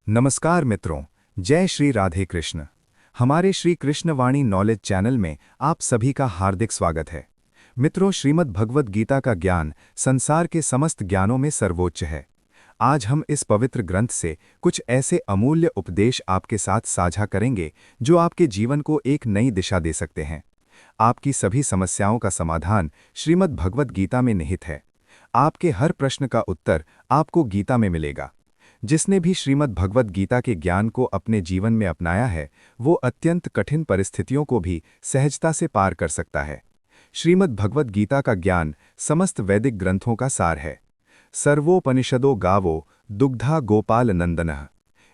नमस्कार मित्रों, जय श्री राधे कृष्ण। हमारे श्री कृष्ण वाणी नॉलेज चैनल में आप सभी का हार्दिक स्वागत है। मित्रों, श्रीमद् भगवद गीता का ज्ञान संसार के समस्त ज्ञानों में सर्वोच्च है। आज हम इस पवित्र ग्रंथ से कुछ ऐसे अमूल्य उपदेश आपके साथ साझा करेंगे जो आपके जीवन को एक नई दिशा दे सकते हैं। आपकी सभी समस्याओं का समाधान श्रीमद् भगवद गीता में निहित है। आपके हर प्रश्न का उत्तर आपको गीता में मिलेगा। जिसने भी श्रीमद् भगवद गीता के ज्ञान को अपने जीवन में अपनाया है, वो अत्यंत कठिन परिस्थितियों को भी सहजता से पार कर सकता है। श्रीमद् भगवद गीता का ज्ञान समस्त वैदिक ग्रंथों का सार है। सर्वोपनिषदो गावो दुग्धा गोपाल नंदनः।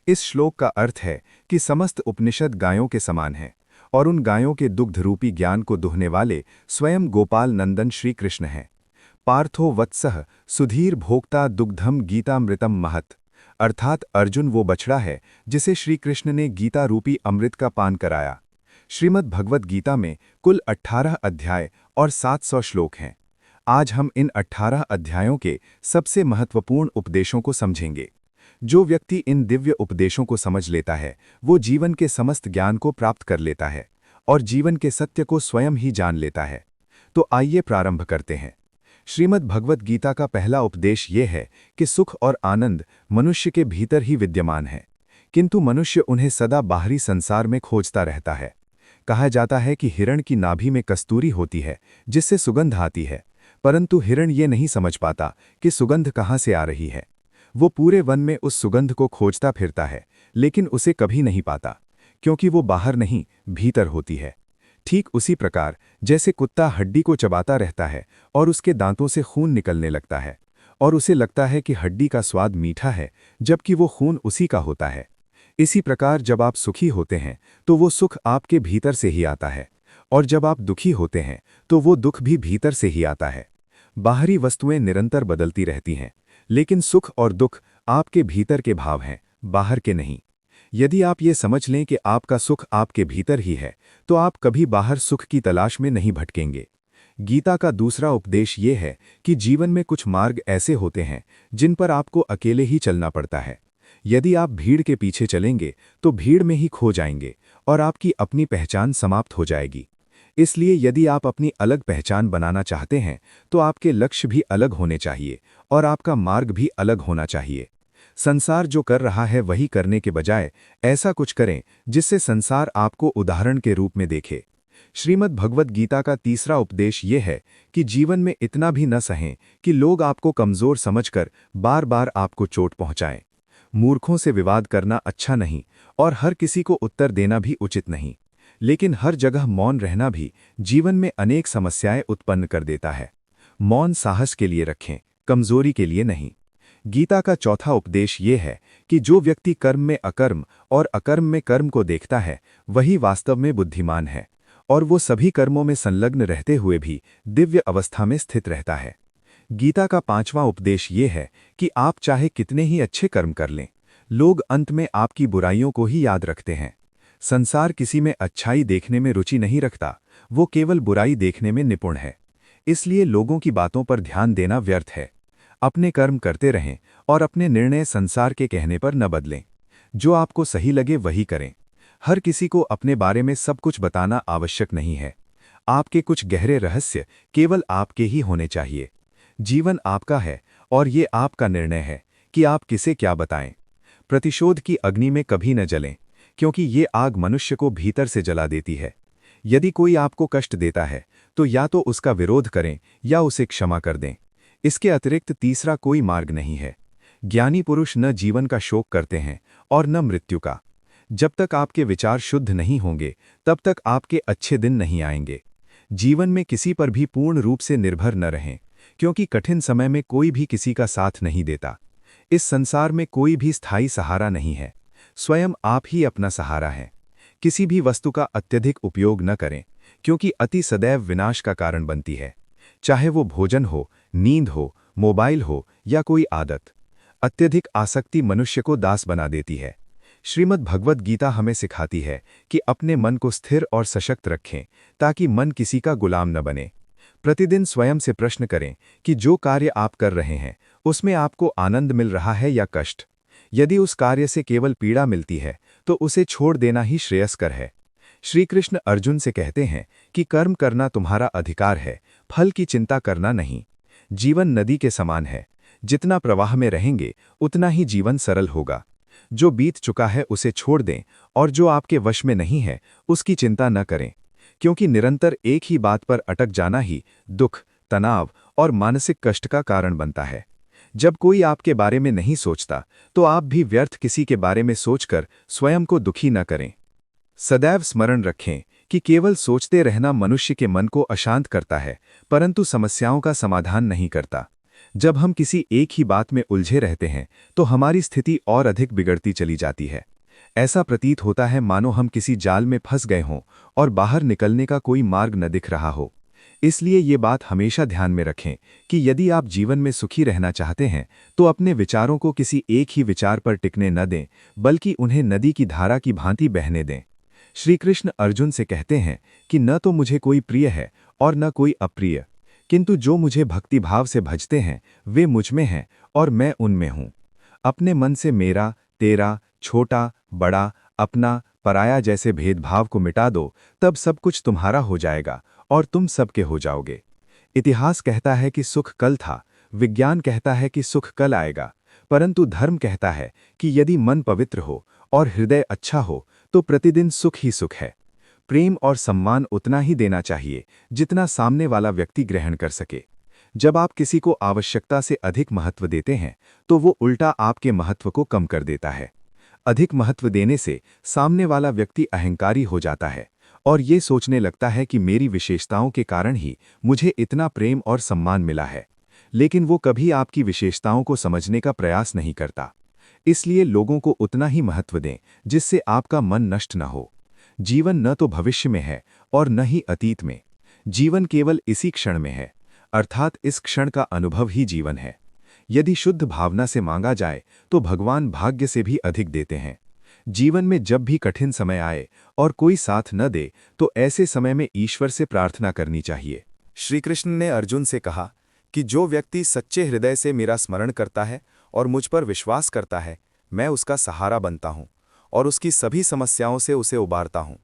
इस श्लोक का अर्थ है कि समस्त उपनिषद गायों के समान हैं और उन गायों के दुग्ध रूपी ज्ञान को दुहने वाले स्वयं गोपाल नंदन श्री कृष्ण हैं। पार्थो वत्सः सुधीर भोक्ता दुग्धम गीतामृतम महत्। अर्थात अर्जुन वो बछड़ा है जिसे श्री कृष्ण ने गीता रूपी अमृत का पान कराया। श्रीमद् भगवद गीता में कुल 18 अध्याय और 700 श्लोक हैं। आज हम इन 18 अध्यायों के सबसे महत्वपूर्ण उपदेशों को समझेंगे। जो व्यक्ति इन दिव्य उपदेशों को समझ लेता है, वो जीवन के समस्त ज्ञान को प्राप्त कर लेता है और जीवन के सत्य को स्वयं ही जान लेता है। तो आइए प्रारंभ करते हैं। श्रीमद् भगवद गीता का पहला उपदेश ये है कि सुख और आनंद मनुष्य के भीतर ही विद्यमान है, किंतु मनुष्य उन्हें सदा बाहरी संसार में खोजता रहता है। कहा जाता है कि हिरण की नाभि में कस्तूरी होती है जिससे सुगंध आती है, परंतु हिरण ये नहीं समझ पाता कि सुगंध कहाँ से आ रही है। वो पूरे वन में उस सुगंध को खोजता फिरता है, लेकिन उसे कभी नहीं पाता, क्योंकि वो बाहर नहीं, भीतर होती है। ठीक उसी प्रकार जैसे कुत्ता हड्डी को चबाता रहता है और उसके दांतों से खून निकलने लगता है और उसे लगता है कि हड्डी का स्वाद मीठा है, जबकि वो खून उसी का होता है। इसी प्रकार जब आप सुखी होते हैं तो वो सुख आपके भीतर से ही आता है, और जब आप दुखी होते हैं तो वो दुख भी भीतर से ही आता है। बाहरी वस्तुएं निरंतर बदलती रहती हैं, लेकिन सुख और दुख आपके भीतर के भाव हैं, बाहर के नहीं। यदि आप ये समझ लें कि आपका सुख आपके भीतर ही है, तो आप कभी बाहर सुख की तलाश में नहीं भटकेंगे। गीता का दूसरा उपदेश ये है कि जीवन में कुछ मार्ग ऐसे होते हैं जिन पर आपको अकेले ही चलना पड़ता है। यदि आप भीड़ के पीछे चलेंगे तो भीड़ में ही खो जाएंगे और आपकी अपनी पहचान समाप्त हो जाएगी। इसलिए यदि आप अपनी अलग पहचान बनाना चाहते हैं तो आपके लक्ष्य भी अलग होने चाहिए और आपका मार्ग भी अलग होना चाहिए। संसार जो कर रहा है वही करने के बजाय ऐसा कुछ करें जिससे संसार आपको उदाहरण के रूप में देखे। श्रीमद् भगवद गीता का तीसरा उपदेश ये है कि जीवन में इतना भी न सहें कि लोग आपको कमजोर समझकर बार बार आपको चोट पहुंचाएं। मूर्खों से विवाद करना अच्छा नहीं और हर किसी को उत्तर देना भी उचित नहीं, लेकिन हर जगह मौन रहना भी जीवन में अनेक समस्याएं उत्पन्न कर देता है। मौन साहस के लिए रखें, कमजोरी के लिए नहीं। गीता का चौथा उपदेश ये है कि जो व्यक्ति कर्म में अकर्म और अकर्म में कर्म को देखता है, वही वास्तव में बुद्धिमान है और वो सभी कर्मों में संलग्न रहते हुए भी दिव्य अवस्था में स्थित रहता है। गीता का पांचवां उपदेश ये है कि आप चाहे कितने ही अच्छे कर्म कर लें, लोग अंत में आपकी बुराइयों को ही याद रखते हैं। संसार किसी में अच्छाई देखने में रुचि नहीं रखता, वो केवल बुराई देखने में निपुण है। इसलिए लोगों की बातों पर ध्यान देना व्यर्थ है। अपने कर्म करते रहें और अपने निर्णय संसार के कहने पर न बदलें। जो आपको सही लगे वही करें। हर किसी को अपने बारे में सब कुछ बताना आवश्यक नहीं है। आपके कुछ गहरे रहस्य केवल आपके ही होने चाहिए। जीवन आपका है और ये आपका निर्णय है कि आप किसे क्या बताएं। प्रतिशोध की अग्नि में कभी न जलें, क्योंकि ये आग मनुष्य को भीतर से जला देती है। यदि कोई आपको कष्ट देता है तो या तो उसका विरोध करें या उसे क्षमा कर दें। इसके अतिरिक्त तीसरा कोई मार्ग नहीं है। ज्ञानी पुरुष न जीवन का शोक करते हैं और न मृत्यु का। जब तक आपके विचार शुद्ध नहीं होंगे, तब तक आपके अच्छे दिन नहीं आएंगे। जीवन में किसी पर भी पूर्ण रूप से निर्भर न रहें, क्योंकि कठिन समय में कोई भी किसी का साथ नहीं देता। इस संसार में कोई भी स्थायी सहारा नहीं है, स्वयं आप ही अपना सहारा है। किसी भी वस्तु का अत्यधिक उपयोग न करें, क्योंकि अति सदैव विनाश का कारण बनती है। चाहे वो भोजन हो, नींद हो, मोबाइल हो या कोई आदत। अत्यधिक आसक्ति मनुष्य को दास बना देती है। श्रीमद् भगवद गीता हमें सिखाती है कि अपने मन को स्थिर और सशक्त रखें, ताकि मन किसी का गुलाम न बने। प्रतिदिन स्वयं से प्रश्न करें कि जो कार्य आप कर रहे हैं उसमें आपको आनंद मिल रहा है या कष्ट। यदि उस कार्य से केवल पीड़ा मिलती है तो उसे छोड़ देना ही श्रेयस्कर है। श्री कृष्ण अर्जुन से कहते हैं कि कर्म करना तुम्हारा अधिकार है, फल की चिंता करना नहीं। जीवन नदी के समान है, जितना प्रवाह में रहेंगे उतना ही जीवन सरल होगा। जो बीत चुका है उसे छोड़ दें और जो आपके वश में नहीं है उसकी चिंता न करें, क्योंकि निरंतर एक ही बात पर अटक जाना ही दुख, तनाव और मानसिक कष्ट का कारण बनता है। जब कोई आपके बारे में नहीं सोचता तो आप भी व्यर्थ किसी के बारे में सोचकर स्वयं को दुखी न करें। सदैव स्मरण रखें कि केवल सोचते रहना मनुष्य के मन को अशांत करता है, परंतु समस्याओं का समाधान नहीं करता। जब हम किसी एक ही बात में उलझे रहते हैं तो हमारी स्थिति और अधिक बिगड़ती चली जाती है। ऐसा प्रतीत होता है मानो हम किसी जाल में फंस गए हों और बाहर निकलने का कोई मार्ग न दिख रहा हो। इसलिए ये बात हमेशा ध्यान में रखें कि यदि आप जीवन में सुखी रहना चाहते हैं तो अपने विचारों को किसी एक ही विचार पर टिकने न दें, बल्कि उन्हें नदी की धारा की भांति बहने दें। श्री कृष्ण अर्जुन से कहते हैं कि न तो मुझे कोई प्रिय है और न कोई अप्रिय, किंतु जो मुझे भक्तिभाव से भजते हैं वे मुझ में हैं और मैं उनमें हूँ। अपने मन से मेरा, तेरा, छोटा, बड़ा, अपना, पराया जैसे भेदभाव को मिटा दो, तब सब कुछ तुम्हारा हो जाएगा और तुम सबके हो जाओगे। इतिहास कहता है कि सुख कल था, विज्ञान कहता है कि सुख कल आएगा, परंतु धर्म कहता है कि यदि मन पवित्र हो और हृदय अच्छा हो तो प्रतिदिन सुख ही सुख है। प्रेम और सम्मान उतना ही देना चाहिए जितना सामने वाला व्यक्ति ग्रहण कर सके। जब आप किसी को आवश्यकता से अधिक महत्व देते हैं तो वो उल्टा आपके महत्व को कम कर देता है। अधिक महत्व देने से सामने वाला व्यक्ति अहंकारी हो जाता है और ये सोचने लगता है कि मेरी विशेषताओं के कारण ही मुझे इतना प्रेम और सम्मान मिला है, लेकिन वो कभी आपकी विशेषताओं को समझने का प्रयास नहीं करता। इसलिए लोगों को उतना ही महत्व दें जिससे आपका मन नष्ट न हो। जीवन न तो भविष्य में है और न ही अतीत में, जीवन केवल इसी क्षण में है, अर्थात इस क्षण का अनुभव ही जीवन है। यदि शुद्ध भावना से मांगा जाए तो भगवान भाग्य से भी अधिक देते हैं। जीवन में जब भी कठिन समय आए और कोई साथ न दे तो ऐसे समय में ईश्वर से प्रार्थना करनी चाहिए। श्री कृष्ण ने अर्जुन से कहा कि जो व्यक्ति सच्चे हृदय से मेरा स्मरण करता है और मुझ पर विश्वास करता है, मैं उसका सहारा बनता हूँ और उसकी सभी समस्याओं से उसे उबारता हूँ।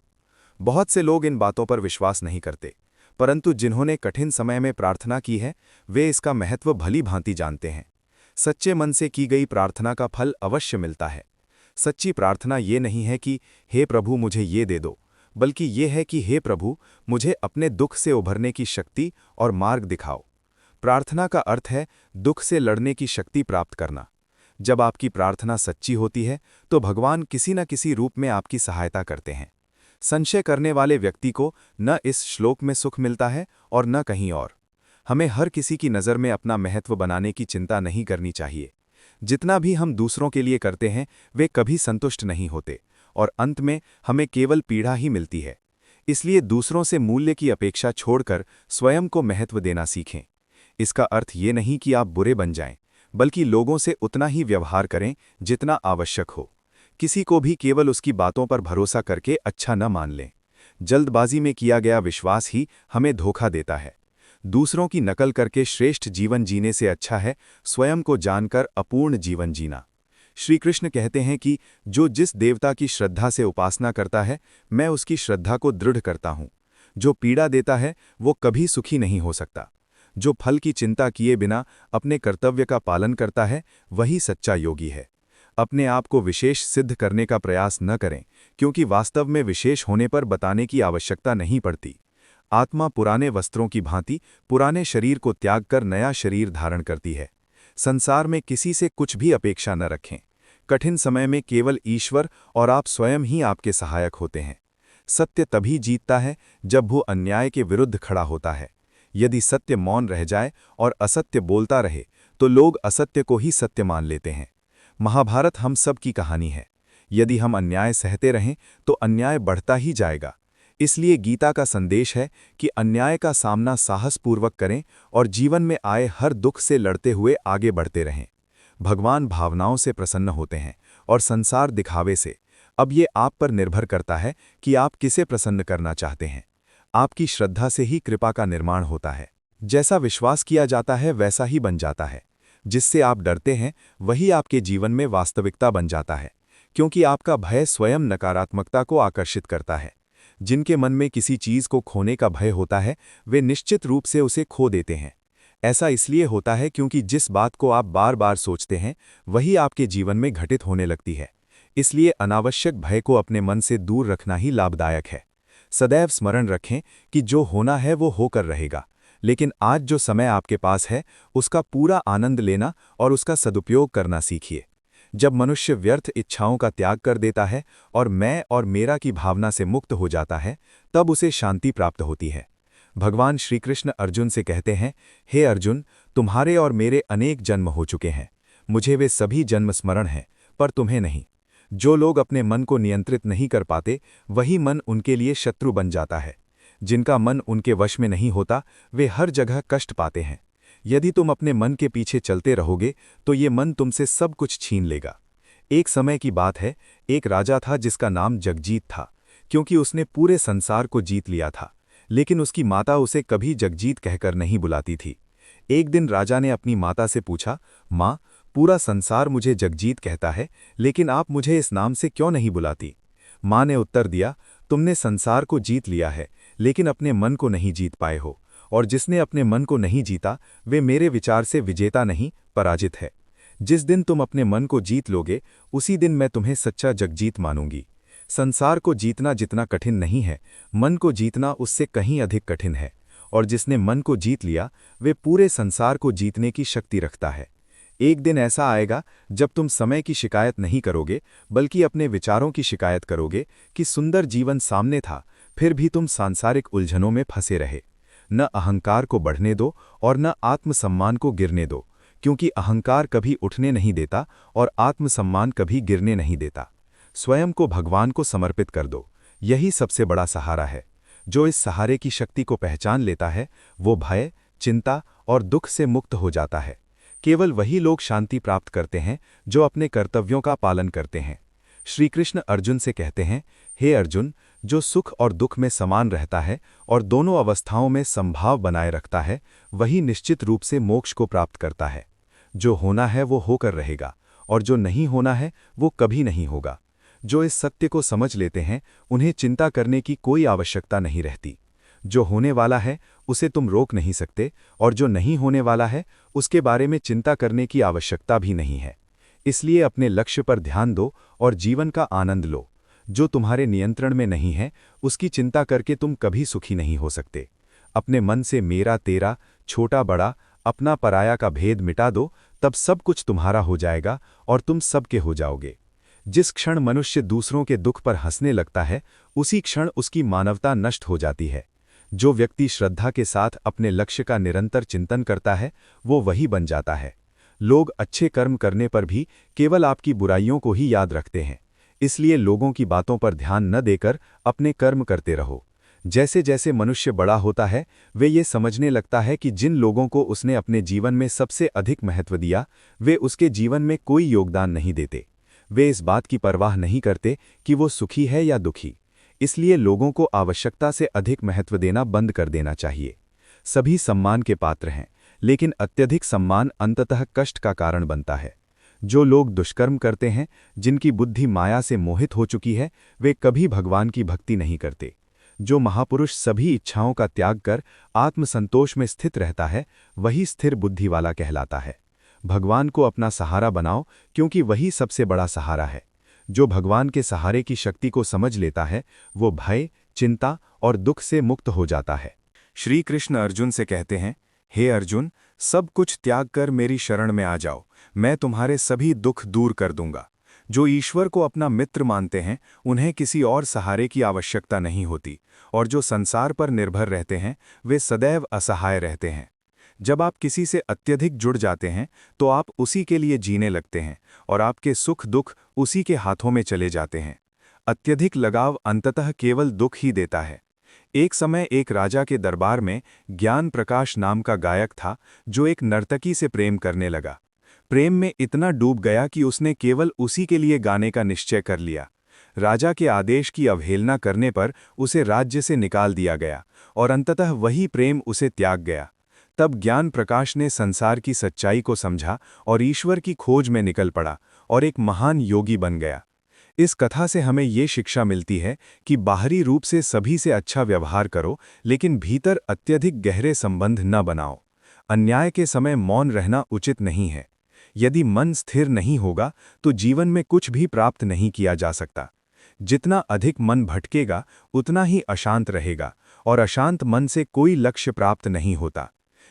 बहुत से लोग इन बातों पर विश्वास नहीं करते, परंतु जिन्होंने कठिन समय में प्रार्थना की है वे इसका महत्व भली भांति जानते हैं। सच्चे मन से की गई प्रार्थना का फल अवश्य मिलता है। सच्ची प्रार्थना ये नहीं है कि हे प्रभु मुझे ये दे दो, बल्कि ये है कि हे प्रभु मुझे अपने दुख से उभरने की शक्ति और मार्ग दिखाओ। प्रार्थना का अर्थ है दुख से लड़ने की शक्ति प्राप्त करना। जब आपकी प्रार्थना सच्ची होती है तो भगवान किसी न किसी रूप में आपकी सहायता करते हैं। संशय करने वाले व्यक्ति को न इस श्लोक में सुख मिलता है और न कहीं और। हमें हर किसी की नज़र में अपना महत्व बनाने की चिंता नहीं करनी चाहिए। जितना भी हम दूसरों के लिए करते हैं वे कभी संतुष्ट नहीं होते और अंत में हमें केवल पीड़ा ही मिलती है। इसलिए दूसरों से मूल्य की अपेक्षा छोड़कर स्वयं को महत्व देना सीखें। इसका अर्थ ये नहीं कि आप बुरे बन जाएं, बल्कि लोगों से उतना ही व्यवहार करें जितना आवश्यक हो। किसी को भी केवल उसकी बातों पर भरोसा करके अच्छा न मान लें। जल्दबाजी में किया गया विश्वास ही हमें धोखा देता है। दूसरों की नकल करके श्रेष्ठ जीवन जीने से अच्छा है स्वयं को जानकर अपूर्ण जीवन जीना। श्री कृष्ण कहते हैं कि जो जिस देवता की श्रद्धा से उपासना करता है मैं उसकी श्रद्धा को दृढ़ करता हूँ। जो पीड़ा देता है वो कभी सुखी नहीं हो सकता। जो फल की चिंता किए बिना अपने कर्तव्य का पालन करता है वही सच्चा योगी है। अपने आप को विशेष सिद्ध करने का प्रयास न करें, क्योंकि वास्तव में विशेष होने पर बताने की आवश्यकता नहीं पड़ती। आत्मा पुराने वस्त्रों की भांति पुराने शरीर को त्याग कर नया शरीर धारण करती है। संसार में किसी से कुछ भी अपेक्षा न रखें। कठिन समय में केवल ईश्वर और आप स्वयं ही आपके सहायक होते हैं। सत्य तभी जीतता है जब वो अन्याय के विरुद्ध खड़ा होता है। यदि सत्य मौन रह जाए और असत्य बोलता रहे तो लोग असत्य को ही सत्य मान लेते हैं। महाभारत हम सब की कहानी है। यदि हम अन्याय सहते रहें तो अन्याय बढ़ता ही जाएगा। इसलिए गीता का संदेश है कि अन्याय का सामना साहसपूर्वक करें और जीवन में आए हर दुख से लड़ते हुए आगे बढ़ते रहें। भगवान भावनाओं से प्रसन्न होते हैं और संसार दिखावे से। अब ये आप पर निर्भर करता है कि आप किसे प्रसन्न करना चाहते हैं। आपकी श्रद्धा से ही कृपा का निर्माण होता है। जैसा विश्वास किया जाता है वैसा ही बन जाता है। जिससे आप डरते हैं वही आपके जीवन में वास्तविकता बन जाता है, क्योंकि आपका भय स्वयं नकारात्मकता को आकर्षित करता है। जिनके मन में किसी चीज को खोने का भय होता है वे निश्चित रूप से उसे खो देते हैं। ऐसा इसलिए होता है क्योंकि जिस बात को आप बार बार सोचते हैं वही आपके जीवन में घटित होने लगती है। इसलिए अनावश्यक भय को अपने मन से दूर रखना ही लाभदायक है। सदैव स्मरण रखें कि जो होना है वो होकर रहेगा, लेकिन आज जो समय आपके पास है उसका पूरा आनंद लेना और उसका सदुपयोग करना सीखिए। जब मनुष्य व्यर्थ इच्छाओं का त्याग कर देता है और मैं और मेरा की भावना से मुक्त हो जाता है, तब उसे शांति प्राप्त होती है। भगवान श्री कृष्ण अर्जुन से कहते हैं, हे अर्जुन, तुम्हारे और मेरे अनेक जन्म हो चुके हैं, मुझे वे सभी जन्म स्मरण हैं, पर तुम्हें नहीं। जो लोग अपने मन को नियंत्रित नहीं कर पाते वही मन उनके लिए शत्रु बन जाता है। जिनका मन उनके वश में नहीं होता वे हर जगह कष्ट पाते हैं। यदि तुम अपने मन के पीछे चलते रहोगे तो ये मन तुमसे सब कुछ छीन लेगा। एक समय की बात है, एक राजा था जिसका नाम जगजीत था, क्योंकि उसने पूरे संसार को जीत लिया था, लेकिन उसकी माता उसे कभी जगजीत कहकर नहीं बुलाती थी। एक दिन राजा ने अपनी माता से पूछा, माँ, पूरा संसार मुझे जगजीत कहता है, लेकिन आप मुझे इस नाम से क्यों नहीं बुलाती? माँ ने उत्तर दिया, तुमने संसार को जीत लिया है, लेकिन अपने मन को नहीं जीत पाए हो, और जिसने अपने मन को नहीं जीता वे मेरे विचार से विजेता नहीं, पराजित है। जिस दिन तुम अपने मन को जीत लोगे उसी दिन मैं तुम्हें सच्चा जगजीत मानूंगी। संसार को जीतना जितना कठिन नहीं है, मन को जीतना उससे कहीं अधिक कठिन है, और जिसने मन को जीत लिया वे पूरे संसार को जीतने की शक्ति रखता है। एक दिन ऐसा आएगा जब तुम समय की शिकायत नहीं करोगे बल्कि अपने विचारों की शिकायत करोगे कि सुंदर जीवन सामने था, फिर भी तुम सांसारिक उलझनों में फंसे रहे। न अहंकार को बढ़ने दो और न आत्मसम्मान को गिरने दो, क्योंकि अहंकार कभी उठने नहीं देता और आत्मसम्मान कभी गिरने नहीं देता। स्वयं को भगवान को समर्पित कर दो, यही सबसे बड़ा सहारा है। जो इस सहारे की शक्ति को पहचान लेता है वो भय, चिंता और दुख से मुक्त हो जाता है। केवल वही लोग शांति प्राप्त करते हैं जो अपने कर्तव्यों का पालन करते हैं। श्री कृष्ण अर्जुन से कहते हैं, हे अर्जुन, जो सुख और दुख में समान रहता है और दोनों अवस्थाओं में समभाव बनाए रखता है वही निश्चित रूप से मोक्ष को प्राप्त करता है। जो होना है वो होकर रहेगा और जो नहीं होना है वो कभी नहीं होगा। जो इस सत्य को समझ लेते हैं उन्हें चिंता करने की कोई आवश्यकता नहीं रहती। जो होने वाला है उसे तुम रोक नहीं सकते और जो नहीं होने वाला है उसके बारे में चिंता करने की आवश्यकता भी नहीं है। इसलिए अपने लक्ष्य पर ध्यान दो और जीवन का आनंद लो। जो तुम्हारे नियंत्रण में नहीं है उसकी चिंता करके तुम कभी सुखी नहीं हो सकते। अपने मन से मेरा तेरा, छोटा बड़ा, अपना पराया का भेद मिटा दो, तब सब कुछ तुम्हारा हो जाएगा और तुम सबके हो जाओगे। जिस क्षण मनुष्य दूसरों के दुख पर हंसने लगता है उसी क्षण उसकी मानवता नष्ट हो जाती है। जो व्यक्ति श्रद्धा के साथ अपने लक्ष्य का निरंतर चिंतन करता है वो वही बन जाता है। लोग अच्छे कर्म करने पर भी केवल आपकी बुराइयों को ही याद रखते हैं, इसलिए लोगों की बातों पर ध्यान न देकर अपने कर्म करते रहो। जैसे जैसे मनुष्य बड़ा होता है वे ये समझने लगता है कि जिन लोगों को उसने अपने जीवन में सबसे अधिक महत्व दिया वे उसके जीवन में कोई योगदान नहीं देते। वे इस बात की परवाह नहीं करते कि वो सुखी है या दुखी। इसलिए लोगों को आवश्यकता से अधिक महत्व देना बंद कर देना चाहिए। सभी सम्मान के पात्र हैं, लेकिन अत्यधिक सम्मान अंततः कष्ट का कारण बनता है। जो लोग दुष्कर्म करते हैं, जिनकी बुद्धि माया से मोहित हो चुकी है, वे कभी भगवान की भक्ति नहीं करते। जो महापुरुष सभी इच्छाओं का त्याग कर आत्मसंतोष में स्थित रहता है वही स्थिर बुद्धि वाला कहलाता है। भगवान को अपना सहारा बनाओ, क्योंकि वही सबसे बड़ा सहारा है। जो भगवान के सहारे की शक्ति को समझ लेता है वो भय, चिंता और दुख से मुक्त हो जाता है। श्री कृष्ण अर्जुन से कहते हैं, हे अर्जुन, सब कुछ त्याग कर मेरी शरण में आ जाओ, मैं तुम्हारे सभी दुख दूर कर दूंगा। जो ईश्वर को अपना मित्र मानते हैं उन्हें किसी और सहारे की आवश्यकता नहीं होती, और जो संसार पर निर्भर रहते हैं वे सदैव असहाय रहते हैं। जब आप किसी से अत्यधिक जुड़ जाते हैं तो आप उसी के लिए जीने लगते हैं और आपके सुख दुख उसी के हाथों में चले जाते हैं। अत्यधिक लगाव अंततः केवल दुख ही देता है। एक समय एक राजा के दरबार में ज्ञान प्रकाश नाम का गायक था जो एक नर्तकी से प्रेम करने लगा। प्रेम में इतना डूब गया कि उसने केवल उसी के लिए गाने का निश्चय कर लिया। राजा के आदेश की अवहेलना करने पर उसे राज्य से निकाल दिया गया और अंततः वही प्रेम उसे त्याग गया। तब ज्ञान प्रकाश ने संसार की सच्चाई को समझा और ईश्वर की खोज में निकल पड़ा और एक महान योगी बन गया। इस कथा से हमें ये शिक्षा मिलती है कि बाहरी रूप से सभी से अच्छा व्यवहार करो, लेकिन भीतर अत्यधिक गहरे संबंध न बनाओ। अन्याय के समय मौन रहना उचित नहीं है। यदि मन स्थिर नहीं होगा तो जीवन में कुछ भी प्राप्त नहीं किया जा सकता। जितना अधिक मन भटकेगा उतना ही अशांत रहेगा, और अशांत मन से कोई लक्ष्य प्राप्त नहीं होता।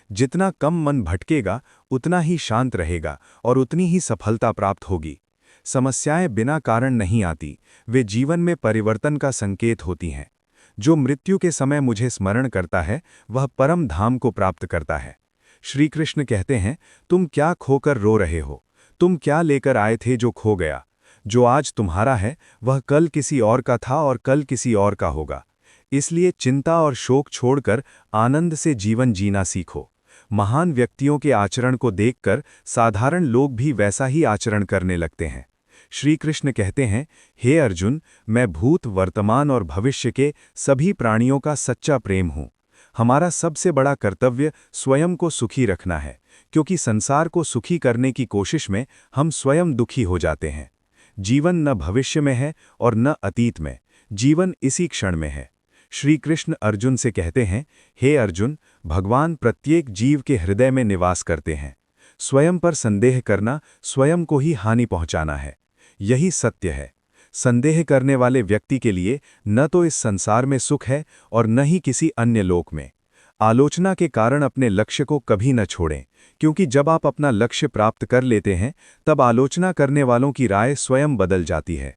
जितना कम मन भटकेगा उतना ही शांत रहेगा और उतनी ही सफलता प्राप्त होगी। समस्याएं बिना कारण नहीं आती, वे जीवन में परिवर्तन का संकेत होती हैं। जो मृत्यु के समय मुझे स्मरण करता है वह परम धाम को प्राप्त करता है। श्री कृष्ण कहते हैं, तुम क्या खोकर रो रहे हो? तुम क्या लेकर आए थे जो खो गया? जो आज तुम्हारा है वह कल किसी और का था और कल किसी और का होगा। इसलिए चिंता और शोक छोड़कर आनंद से जीवन जीना सीखो। महान व्यक्तियों के आचरण को देखकर साधारण लोग भी वैसा ही आचरण करने लगते हैं। श्री कृष्ण कहते हैं, हे अर्जुन, मैं भूत, वर्तमान और भविष्य के सभी प्राणियों का सच्चा प्रेम हूँ। हमारा सबसे बड़ा कर्तव्य स्वयं को सुखी रखना है, क्योंकि संसार को सुखी करने की कोशिश में हम स्वयं दुखी हो जाते हैं। जीवन न भविष्य में है और न अतीत में, जीवन इसी क्षण में है। श्री कृष्ण अर्जुन से कहते हैं, हे अर्जुन, भगवान प्रत्येक जीव के हृदय में निवास करते हैं। स्वयं पर संदेह करना स्वयं को ही हानि पहुंचाना है। यही सत्य है। संदेह करने वाले व्यक्ति के लिए न तो इस संसार में सुख है और न ही किसी अन्य लोक में। आलोचना के कारण अपने लक्ष्य को कभी न छोड़ें, क्योंकि जब आप अपना लक्ष्य प्राप्त कर लेते हैं तब आलोचना करने वालों की राय स्वयं बदल जाती है।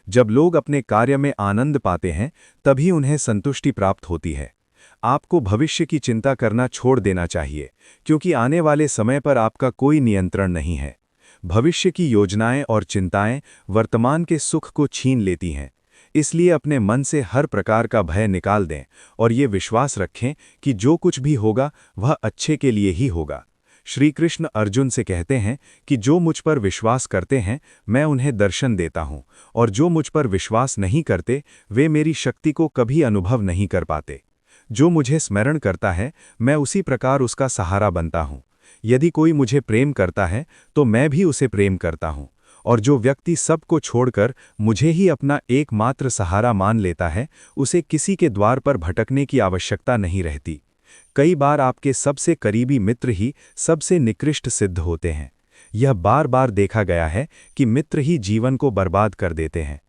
जब लोग अपने कार्य में आनंद पाते हैं तभी उन्हें संतुष्टि प्राप्त होती है। आपको भविष्य की चिंता करना छोड़ देना चाहिए, क्योंकि आने वाले समय पर आपका कोई नियंत्रण नहीं है। भविष्य की योजनाएं और चिंताएं वर्तमान के सुख को छीन लेती हैं। इसलिए अपने मन से हर प्रकार का भय निकाल दें और ये विश्वास रखें कि जो कुछ भी होगा वह अच्छे के लिए ही होगा। श्री कृष्ण अर्जुन से कहते हैं कि जो मुझ पर विश्वास करते हैं मैं उन्हें दर्शन देता हूँ, और जो मुझ पर विश्वास नहीं करते वे मेरी शक्ति को कभी अनुभव नहीं कर पाते। जो मुझे स्मरण करता है मैं उसी प्रकार उसका सहारा बनता हूँ। यदि कोई मुझे प्रेम करता है तो मैं भी उसे प्रेम करता हूँ, और जो व्यक्ति सबको छोड़कर मुझे ही अपना एकमात्र सहारा मान लेता है उसे किसी के द्वार पर भटकने की आवश्यकता नहीं रहती। कई बार आपके सबसे करीबी मित्र ही सबसे निकृष्ट सिद्ध होते हैं। यह बार बार देखा गया है कि मित्र ही जीवन को बर्बाद कर देते हैं।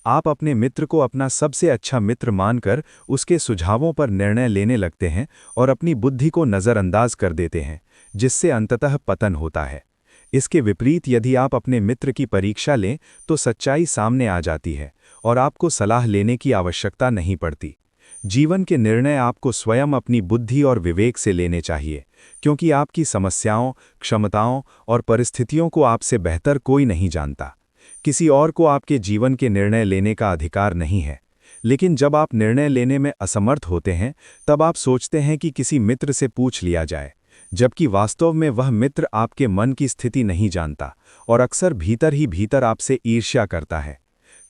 आप अपने मित्र को अपना सबसे अच्छा मित्र मानकर उसके सुझावों पर निर्णय लेने लगते हैं और अपनी बुद्धि को नज़रअंदाज कर देते हैं, जिससे अंततः पतन होता है। इसके विपरीत यदि आप अपने मित्र की परीक्षा लें तो सच्चाई सामने आ जाती है और आपको सलाह लेने की आवश्यकता नहीं पड़ती। जीवन के निर्णय आपको स्वयं अपनी बुद्धि और विवेक से लेने चाहिए, क्योंकि आपकी समस्याओं, क्षमताओं और परिस्थितियों को आपसे बेहतर कोई नहीं जानता। किसी और को आपके जीवन के निर्णय लेने का अधिकार नहीं है। लेकिन जब आप निर्णय लेने में असमर्थ होते हैं तब आप सोचते हैं कि किसी मित्र से पूछ लिया जाए, जबकि वास्तव में वह मित्र आपके मन की स्थिति नहीं जानता और अक्सर भीतर ही भीतर आपसे ईर्ष्या करता है।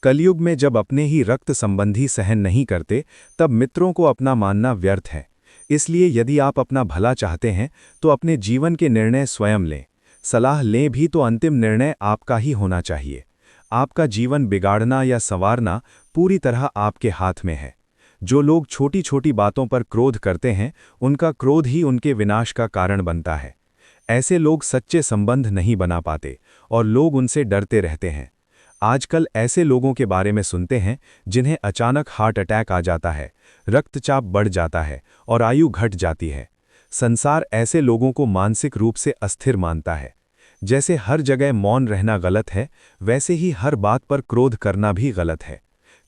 कलयुग में जब अपने ही रक्त संबंधी सहन नहीं करते तब मित्रों को अपना मानना व्यर्थ है। इसलिए यदि आप अपना भला चाहते हैं तो अपने जीवन के निर्णय स्वयं लें। सलाह लें भी तो अंतिम निर्णय आपका ही होना चाहिए। आपका जीवन बिगाड़ना या संवारना पूरी तरह आपके हाथ में है। जो लोग छोटी छोटी बातों पर क्रोध करते हैं उनका क्रोध ही उनके विनाश का कारण बनता है। ऐसे लोग सच्चे संबंध नहीं बना पाते और लोग उनसे डरते रहते हैं। आजकल ऐसे लोगों के बारे में सुनते हैं जिन्हें अचानक हार्ट अटैक आ जाता है, रक्तचाप बढ़ जाता है और आयु घट जाती है। संसार ऐसे लोगों को मानसिक रूप से अस्थिर मानता है। जैसे हर जगह मौन रहना गलत है, वैसे ही हर बात पर क्रोध करना भी गलत है।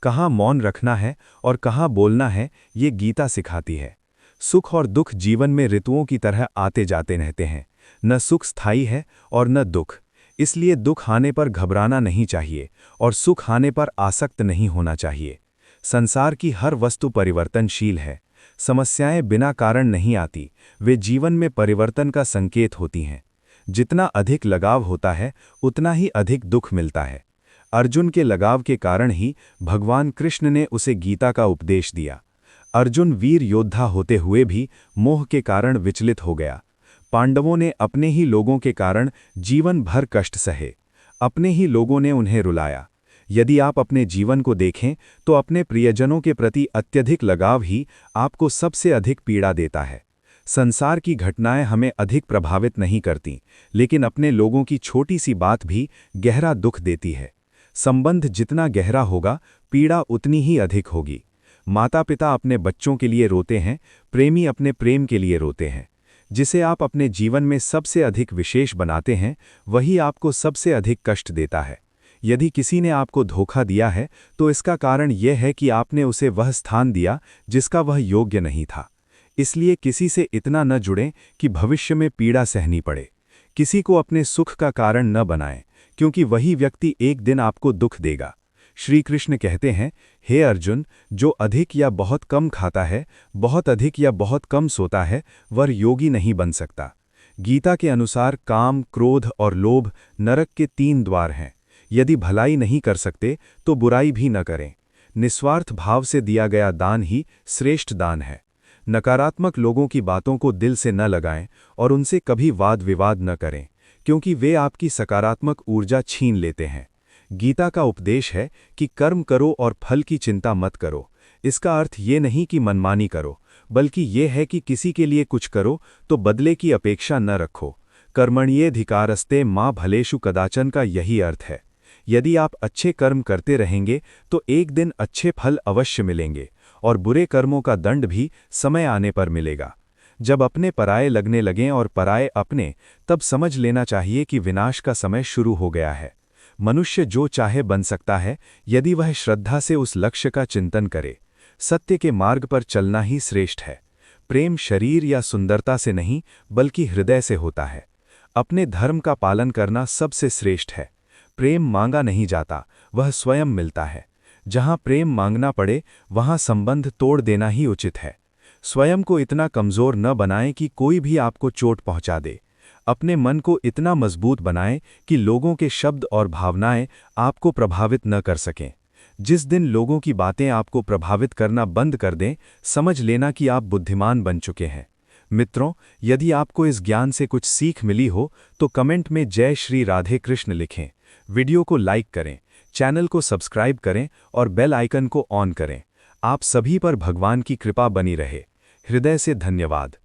कहाँ मौन रखना है और कहाँ बोलना है, ये गीता सिखाती है। सुख और दुख जीवन में ऋतुओं की तरह आते जाते रहते हैं। न सुख स्थायी है और न दुख। इसलिए दुख आने पर घबराना नहीं चाहिए और सुख आने पर आसक्त नहीं होना चाहिए। संसार की हर वस्तु परिवर्तनशील है। समस्याएं बिना कारण नहीं आती, वे जीवन में परिवर्तन का संकेत होती हैं। जितना अधिक लगाव होता है उतना ही अधिक दुख मिलता है। अर्जुन के लगाव के कारण ही भगवान कृष्ण ने उसे गीता का उपदेश दिया। अर्जुन वीर योद्धा होते हुए भी मोह के कारण विचलित हो गया। पांडवों ने अपने ही लोगों के कारण जीवन भर कष्ट सहे, अपने ही लोगों ने उन्हें रुलाया। यदि आप अपने जीवन को देखें तो अपने प्रियजनों के प्रति अत्यधिक लगाव ही आपको सबसे अधिक पीड़ा देता है। संसार की घटनाएं हमें अधिक प्रभावित नहीं करती, लेकिन अपने लोगों की छोटी सी बात भी गहरा दुख देती है। संबंध जितना गहरा होगा, पीड़ा उतनी ही अधिक होगी। माता पिता अपने बच्चों के लिए रोते हैं, प्रेमी अपने प्रेम के लिए रोते हैं। जिसे आप अपने जीवन में सबसे अधिक विशेष बनाते हैं, वही आपको सबसे अधिक कष्ट देता है। यदि किसी ने आपको धोखा दिया है, तो इसका कारण यह है कि आपने उसे वह स्थान दिया जिसका वह योग्य नहीं था। इसलिए किसी से इतना न जुड़ें कि भविष्य में पीड़ा सहनी पड़े। किसी को अपने सुख का कारण न बनाएं, क्योंकि वही व्यक्ति एक दिन आपको दुख देगा। श्री कृष्ण कहते हैं, हे अर्जुन, जो अधिक या बहुत कम खाता है, बहुत अधिक या बहुत कम सोता है, वह योगी नहीं बन सकता। गीता के अनुसार काम, क्रोध और लोभ नरक के 3 द्वार हैं। यदि भलाई नहीं कर सकते तो बुराई भी न करें। निस्वार्थ भाव से दिया गया दान ही श्रेष्ठ दान है। नकारात्मक लोगों की बातों को दिल से न लगाएं और उनसे कभी वाद विवाद न करें, क्योंकि वे आपकी सकारात्मक ऊर्जा छीन लेते हैं। गीता का उपदेश है कि कर्म करो और फल की चिंता मत करो। इसका अर्थ ये नहीं कि मनमानी करो, बल्कि ये है कि किसी के लिए कुछ करो तो बदले की अपेक्षा न रखो। कर्मण्येधिकारस्ते मां भलेषु कदाचन का यही अर्थ है। यदि आप अच्छे कर्म करते रहेंगे तो एक दिन अच्छे फल अवश्य मिलेंगे, और बुरे कर्मों का दंड भी समय आने पर मिलेगा। जब अपने पराये लगने लगें और पराये अपने, तब समझ लेना चाहिए कि विनाश का समय शुरू हो गया है। मनुष्य जो चाहे बन सकता है, यदि वह श्रद्धा से उस लक्ष्य का चिंतन करे। सत्य के मार्ग पर चलना ही श्रेष्ठ है। प्रेम शरीर या सुंदरता से नहीं, बल्कि हृदय से होता है। अपने धर्म का पालन करना सबसे श्रेष्ठ है। प्रेम मांगा नहीं जाता, वह स्वयं मिलता है। जहां प्रेम मांगना पड़े, वहां संबंध तोड़ देना ही उचित है। स्वयं को इतना कमजोर न बनाएं कि कोई भी आपको चोट पहुंचा दे। अपने मन को इतना मजबूत बनाएं कि लोगों के शब्द और भावनाएं आपको प्रभावित न कर सकें। जिस दिन लोगों की बातें आपको प्रभावित करना बंद कर दें, समझ लेना कि आप बुद्धिमान बन चुके हैं। मित्रों, यदि आपको इस ज्ञान से कुछ सीख मिली हो तो कमेंट में जय श्री राधे कृष्ण लिखें। वीडियो को लाइक करें, चैनल को सब्सक्राइब करें और बेल आइकन को ऑन करें। आप सभी पर भगवान की कृपा बनी रहे। हृदय से धन्यवाद।